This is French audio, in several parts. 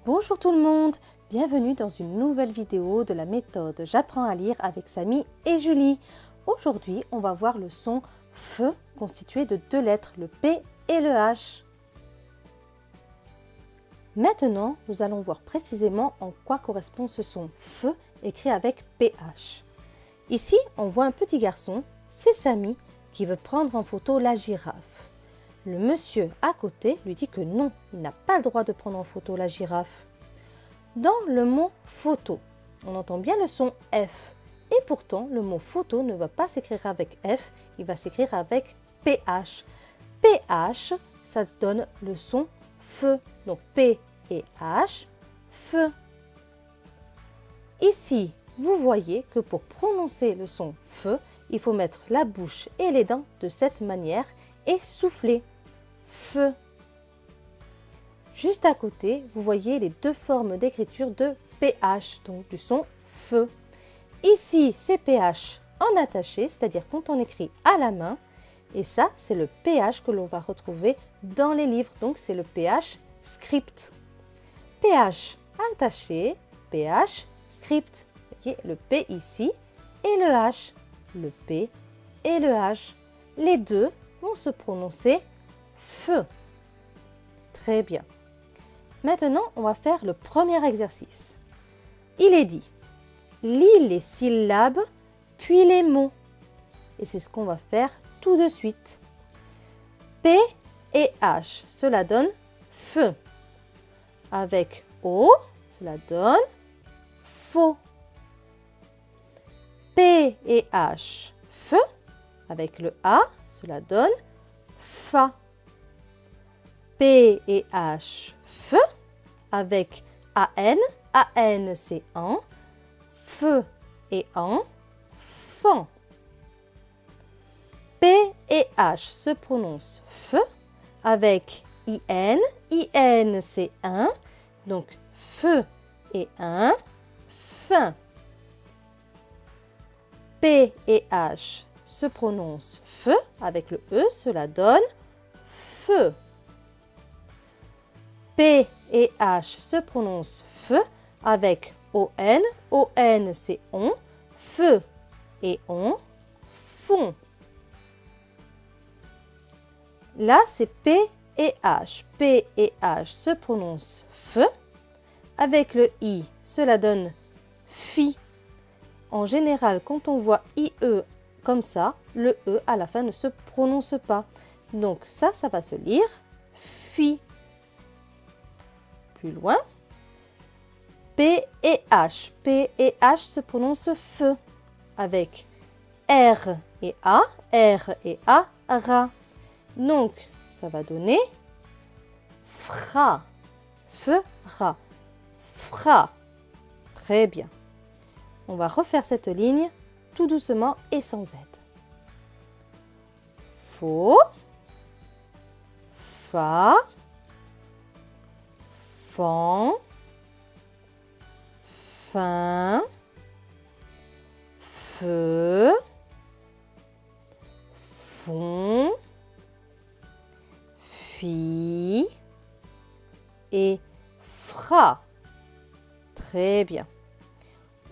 Bonjour tout le monde, bienvenue dans une nouvelle vidéo de la méthode J'apprends à lire avec Samy et Julie. Aujourd'hui, on va voir le son F constitué de deux lettres, le P et le H. Maintenant, nous allons voir précisément en quoi correspond ce son F écrit avec PH. Ici, on voit un petit garçon, c'est Samy, qui veut prendre en photo la girafe. Le monsieur à côté lui dit que non, il n'a pas le droit de prendre en photo la girafe. Dans le mot photo, on entend bien le son F. Et pourtant, le mot photo ne va pas s'écrire avec F, il va s'écrire avec PH. PH, ça donne le son feu. Donc P et H, feu. Ici, vous voyez que pour prononcer le son feu, il faut mettre la bouche et les dents de cette manière et souffler. Feu. Juste à côté, vous voyez les deux formes d'écriture de PH, donc du son feu. Ici, c'est PH en attaché, c'est-à-dire quand on écrit à la main. Et ça, c'est le PH que l'on va retrouver dans les livres, donc c'est le PH script. PH attaché, PH script. Okay, le P ici et le H. Le P et le H. Les deux vont se prononcer feu. Très bien. Maintenant, on va faire le premier exercice. Il est dit, lis les syllabes, puis les mots. Et c'est ce qu'on va faire tout de suite. P et H, cela donne feu. Avec O, cela donne faux. P et H, feu. Avec le A, cela donne fa. P et H, feu. Avec AN, AN c'est en. Feu et en, fan. P et H se prononcent feu. Avec IN, IN c'est un. Donc feu et un, fin. P et H se prononcent feu. Avec le E, cela donne feu. P et H se prononcent feu. Avec ON, ON c'est on. Feu et on, fond. Là, c'est P et H. P et H se prononcent feu. Avec le I, cela donne fi. En général, quand on voit IE comme ça, le E à la fin ne se prononce pas. Donc ça va se lire fi. Plus loin, P et H. P et H se prononcent feu. Avec R et A ra. Donc, ça va donner fra. Fera. Fra. Très bien. On va refaire cette ligne tout doucement et sans aide. Faux. Fa. Fan. Fin. Feu. Fond. Fi. Et fra. Très bien.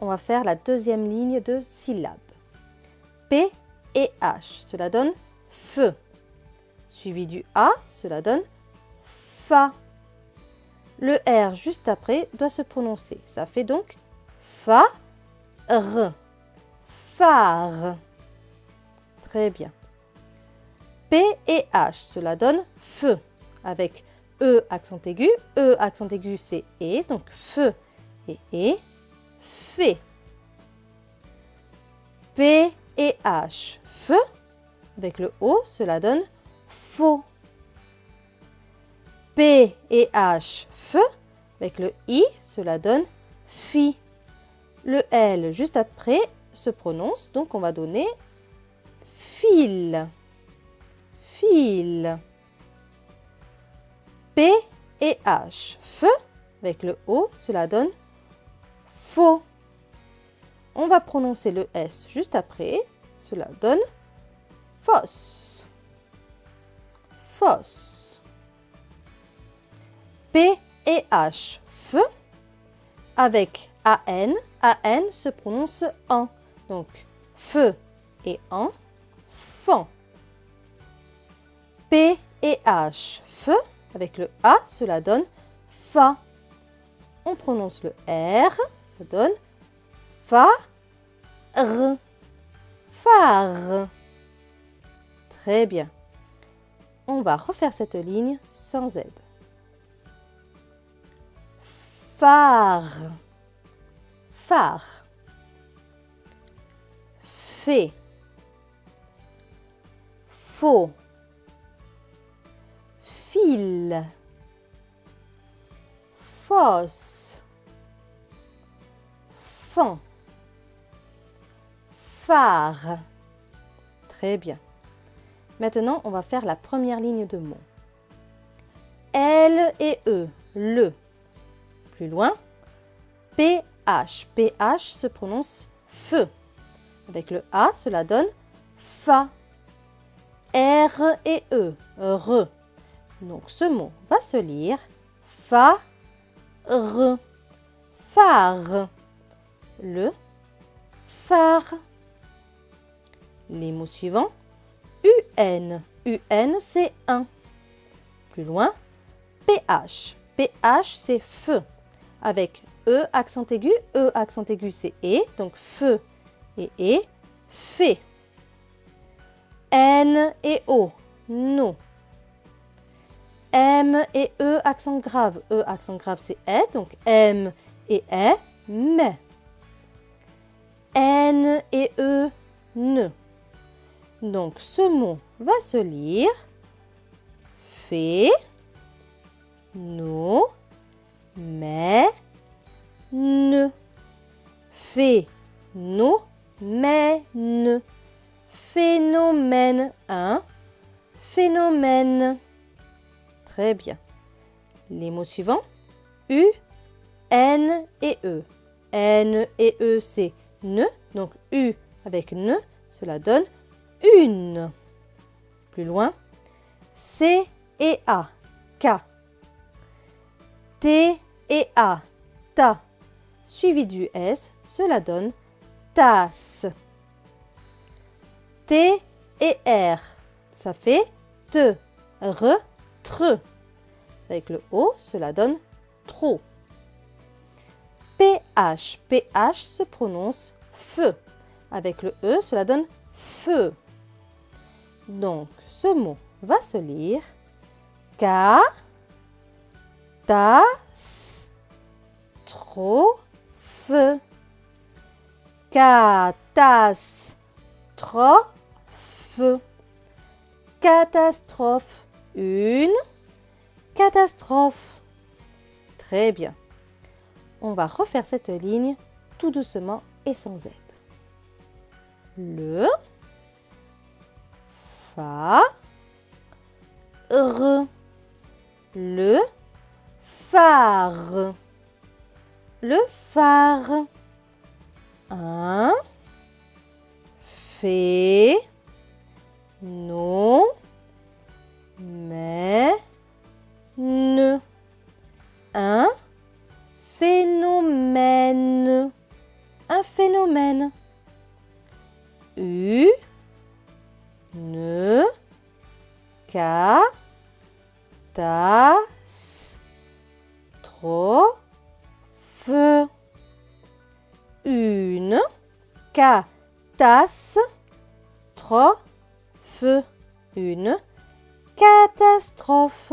On va faire la deuxième ligne de syllabes. P et H, cela donne feu. Suivi du A, cela donne fa. Le R juste après doit se prononcer. Ça fait donc fa, r. Phare. Très bien. P et H, cela donne feu. Avec E accent aigu c'est E, donc feu et fait. P et H, feu. Avec le O, cela donne faux. P et H, feu. Avec le I, cela donne fi. Le L juste après se prononce, donc on va donner fil. Fil. P et H, feu. Avec le O, cela donne faux. On va prononcer le S juste après, cela donne fosse. Fosse. P et H, feu. avec AN. AN se prononce en. Donc, feu et en, fan. P et H, feu. Avec le A, cela donne fa. On prononce le R, ça donne fa, r. Phare. Très bien. On va refaire cette ligne sans aide. Phare. Phare. Fait. Faux. Fil. Fosse. Fan. Phare. Très bien. Maintenant, on va faire la première ligne de mots. L et E, le. Plus loin, PH. PH se prononce feu. Avec le A, cela donne fa. R et E, re. Donc ce mot va se lire fa, re. Phare. Le phare. Les mots suivants. UN. UN, c'est un. Plus loin, PH. PH, c'est feu. Avec E, accent aigu. E, accent aigu, c'est E. Donc, feu et fait. N et O, no. M et E, accent grave. E, accent grave, c'est E. Donc, M et E, mais. N et E, ne. Donc, ce mot va se lire fait, no, mais, ne. Fait, no, mais, ne. Phénomène, un phénomène. Très bien. Les mots suivants. U, N et E. N et E, c'est ne. Donc, U avec ne, cela donne une. Plus loin, C et A, K. T et A, ta. Suivi du S, cela donne tasse. T et R, ça fait te, re, tre. Avec le O, cela donne trop. PH, PH se prononce feu. Avec le E, cela donne feu. Donc, ce mot va se lire ca, tasse, trop, feu. Catastrophe, feu. Catastrophe, une catastrophe. Très bien. On va refaire cette ligne tout doucement et sans aide. Le, fa, re. Le phare. Le phare. Un, fait, non, mais, ne. Un phénomène. Un phénomène. U, ne, ca, tasse, trop, feu. Une catastrophe, feu. Une catastrophe.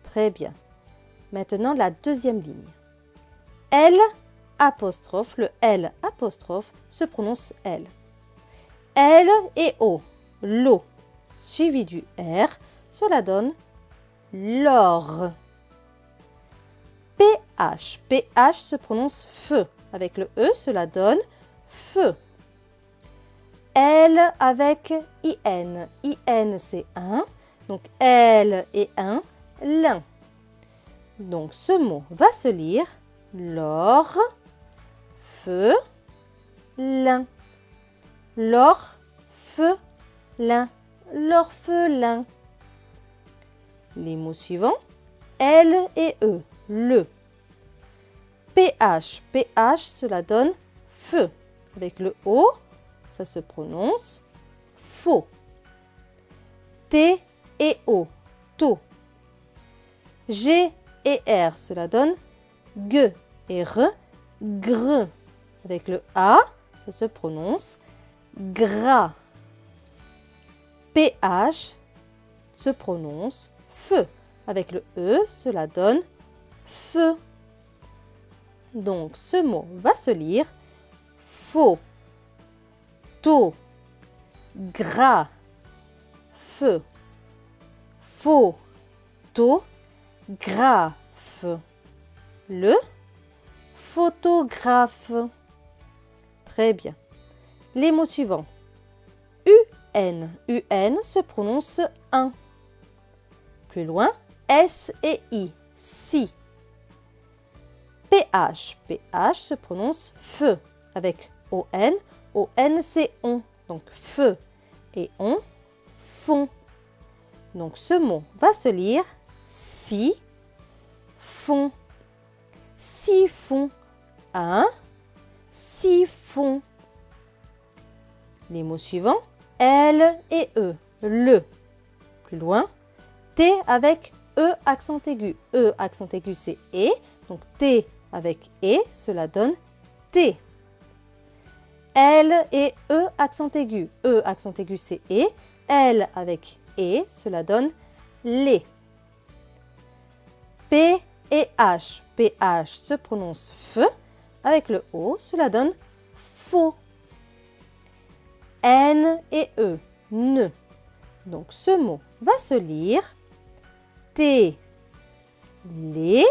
Très bien. Maintenant, la deuxième ligne. L apostrophe, le L apostrophe se prononce L. L et O, l'eau, suivi du R, cela donne l'or. PH, PH se prononce feu. Avec le E, cela donne feu. L avec IN. IN, c'est un. Donc, L et un, l'un. Donc, ce mot va se lire l'or, feu, l'un. L'or, feu, l'un. L'orphelin. Les mots suivants. L et E, le. PH. PH, cela donne feu. Avec le O, ça se prononce faux. T et O, taux. G et R, cela donne gueux. Et R, gre. Avec le A, ça se prononce gras. PH se prononce feu. Avec le E, cela donne feu. Donc, ce mot va se lire faux, taux, gras, feu. Faux, taux, graphe. Le photographe. Très bien. Les mots suivants. UN. UN se prononce un. Plus loin, S et I. Si. PH. PH se prononce feu. Avec ON. ON c'est on. Donc feu et on, fond. Donc ce mot va se lire si, fond. Siphon. Un. Siphon. Les mots suivants. L et E. Le. Plus loin. T avec E accent aigu. E accent aigu c'est E. Donc T avec E, cela donne T. L et E accent aigu. E accent aigu c'est E. L avec E, cela donne les. P et H. PH se prononce feu. Avec le O, cela donne faux. N et E, ne. Donc ce mot va se lire T, les,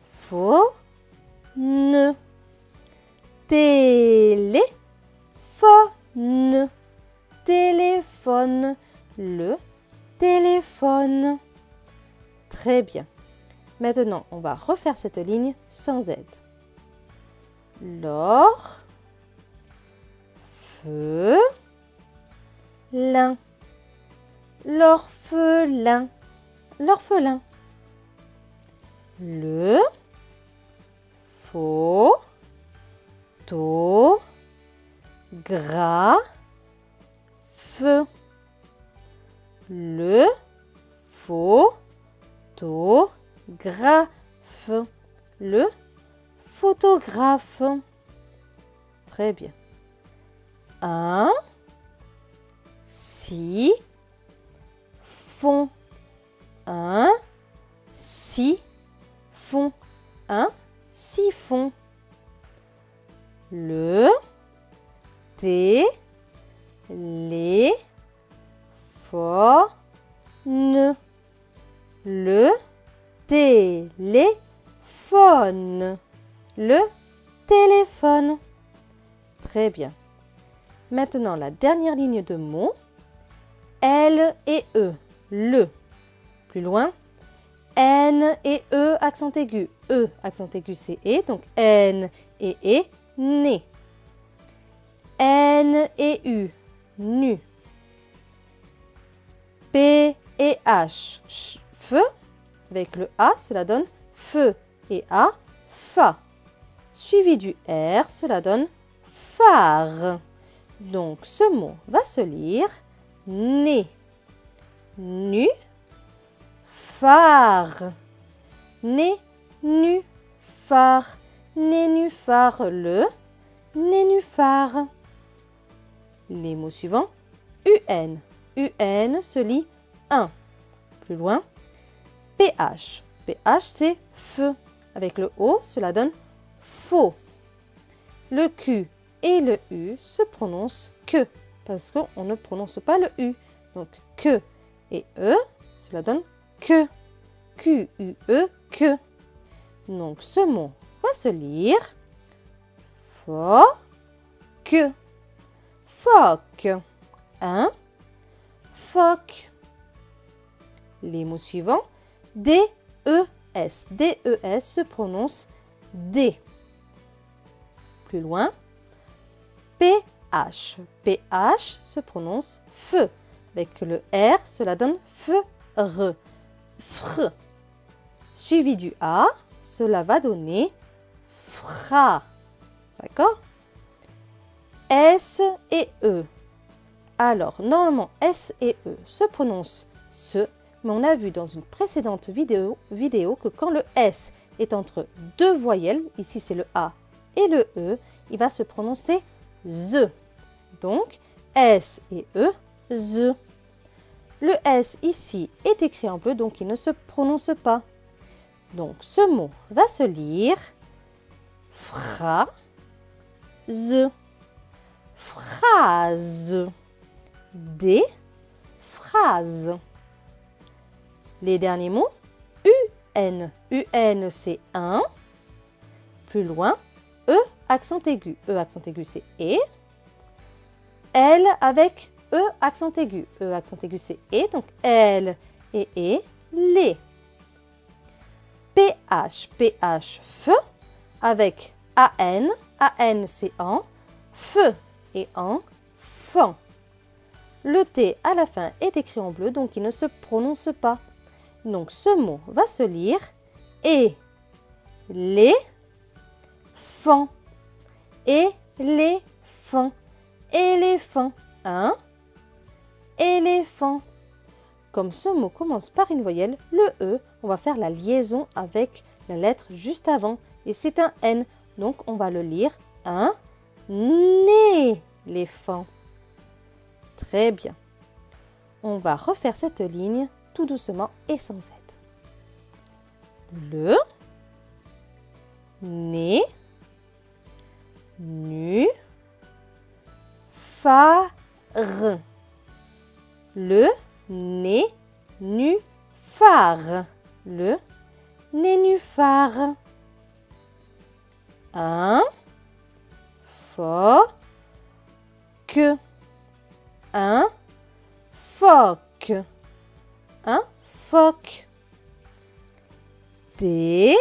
faux, ne. Téléphone. Téléphone. Le téléphone. Très bien. Maintenant, on va refaire cette ligne sans aide. L'or, feu, lin. L'orphelin. L'orphelin. Le, faux, taux, gras, feu. Le, faux, taux, graphe. Le photographe. Très bien. Un, si, fond. Un, si, fond. Un, siphon. Le, té, les, ne. Le téléphone. Le téléphone. Très bien. Maintenant, la dernière ligne de mots. L et E. Le. Plus loin. N et E, accent aigu. E, accent aigu, c'est E. Donc, N et E, né. N et U, nu. P et H, feu. Avec le A, cela donne feu. Et A, fa. Suivi du R, cela donne phare. Donc, ce mot va se lire né, nu, phare. Né, nu, phare. Nénuphar, le nénuphar. Les mots suivants. UN. UN se lit un. Plus loin. PH. PH, c'est feu. Avec le O, cela donne faux. Le Q et le U se prononcent que, parce qu'on ne prononce pas le U. Donc, que et E, cela donne que. Q-U-E, que. Donc, ce mot va se lire phoque. Phoque. Un phoque. Les mots suivants. D-E-S. D-E-S se prononce D. Plus loin. P-H. P-H se prononce feu. Avec le R, cela donne feu-re. Fr. Suivi du A, cela va donner fra. D'accord? S et E. Alors, normalement, S et E se prononcent ce, mais on a vu dans une précédente vidéo que quand le S est entre deux voyelles, ici c'est le A et le E, il va se prononcer Z. Donc, S et E, Z. Le S ici est écrit en bleu, donc il ne se prononce pas. Donc, ce mot va se lire phrase, phrase, des phrases. Les derniers mots, UN. UN, c'est un. Plus loin, E, accent aigu. E, accent aigu, c'est et. L avec E, accent aigu. E, accent aigu, c'est et. Donc, L et les. PH, PH, feu, avec AN. AN, c'est en. Feu et en. Fan. Le T à la fin est écrit en bleu, donc il ne se prononce pas. Donc, ce mot va se lire et les fans. Et les fans. Éléphant. Un éléphant. Comme ce mot commence par une voyelle, le E, on va faire la liaison avec la lettre juste avant. Et c'est un N, donc on va le lire un éléphant. Très bien. On va refaire cette ligne tout doucement et sans aide. Le, né, nu, phare. Le nénuphar. Le nénuphar. Un phoque. Un phoque. Un phoque. Des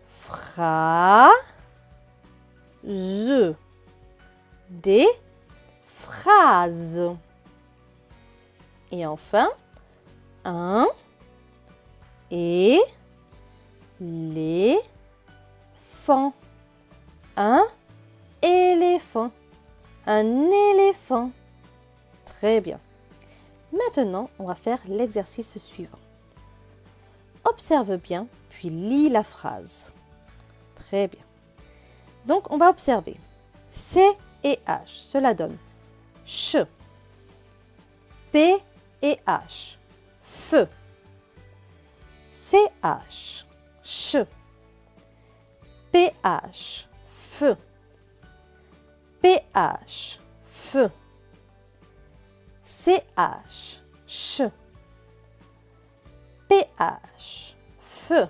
phrases. Des phrases. Et enfin, un éléphant. Un éléphant. Un éléphant. Très bien. Maintenant, on va faire l'exercice suivant. Observe bien, puis lis la phrase. Très bien. Donc, on va observer. C et H, cela donne ch. P et H, feu. CH, ch. PH, feu. PH, feu. CH, ch. PH, feu.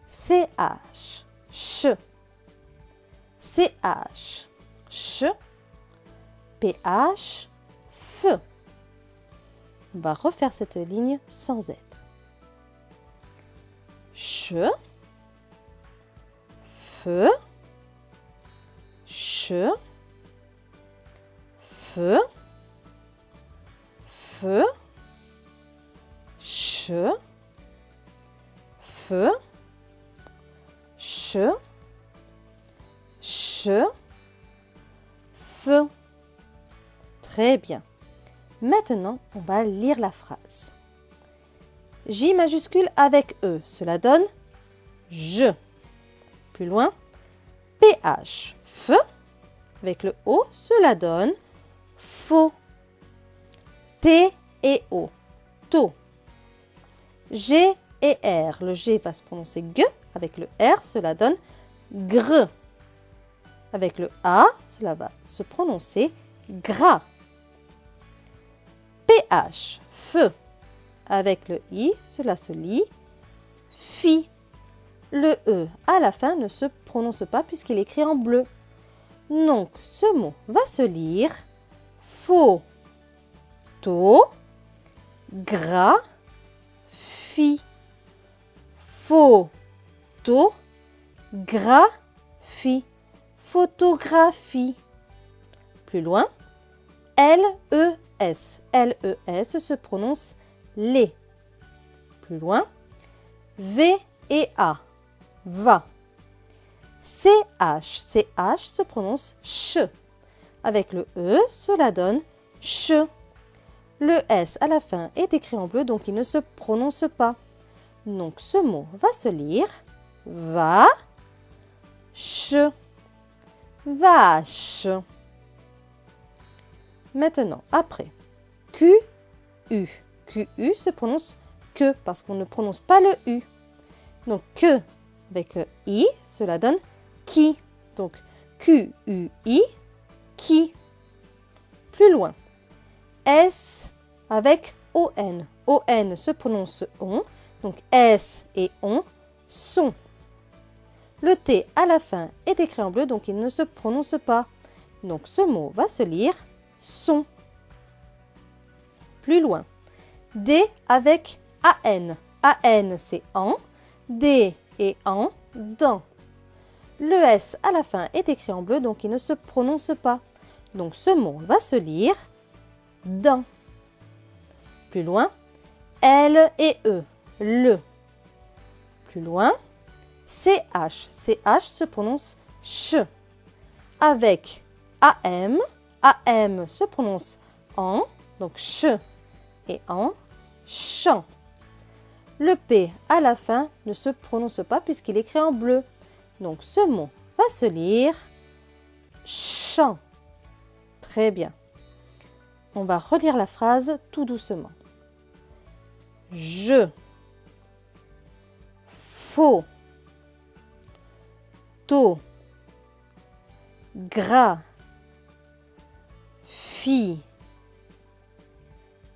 CH, ch. CH, ch. PH, feu. On va refaire cette ligne sans aide. Ch, feu, ch, feu, feu, ch, feu, ch, ch, feu. Très bien. Maintenant, on va lire la phrase. J majuscule avec E, cela donne je. Plus loin, PH, feu, avec le O, cela donne faux. T et O, taux. G et R, le G va se prononcer G, avec le R, cela donne gre. Avec le A, cela va se prononcer gras. PH, feu. Avec le I, cela se lit fi. Le E à la fin ne se prononce pas puisqu'il est écrit en bleu. Donc, ce mot va se lire photo, graphie. Photo, graphie. Photographie. Plus loin, L-E-S. L-E-S se prononce les. Plus loin, V et A. va. CH, CH se prononce ch. Avec le E, cela donne ch. Le S à la fin est écrit en bleu, donc il ne se prononce pas. Donc ce mot va se lire va, ch, vache. Maintenant, après, Q, U. QU se prononce que parce qu'on ne prononce pas le U. Donc que avec I, cela donne qui. Donc QUI, qui. Plus loin, S avec ON. ON se prononce on. Donc S et on sont. Le T à la fin est écrit en bleu, donc il ne se prononce pas. Donc ce mot va se lire sont. Plus loin, D avec AN. AN c'est en. D et en, dans. Le S à la fin est écrit en bleu, donc il ne se prononce pas. Donc ce mot va se lire dans. Plus loin, L et E, le. Plus loin, CH. CH se prononce ch. Avec AM, AM se prononce en, donc ch et en, chant. Le P à la fin ne se prononce pas puisqu'il est écrit en bleu. Donc ce mot va se lire chant. Très bien. On va relire la phrase tout doucement. Je, faux, tôt, gras, fille,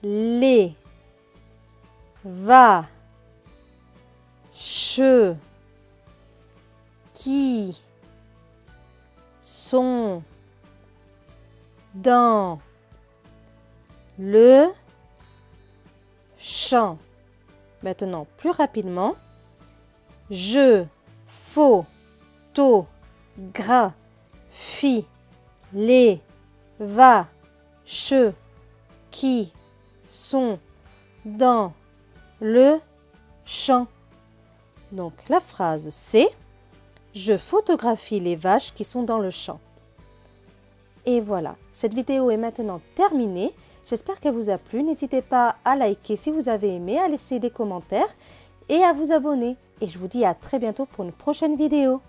les, va, che, qui, sont, dans, le, champ. Maintenant, plus rapidement. Je, faux, tôt, gras, fi, les, va, che, qui, sont, dans, le, champ. Donc la phrase c'est « Je photographie les vaches qui sont dans le champ ». Et voilà, cette vidéo est maintenant terminée. J'espère qu'elle vous a plu. N'hésitez pas à liker si vous avez aimé, à laisser des commentaires et à vous abonner. Et je vous dis à très bientôt pour une prochaine vidéo.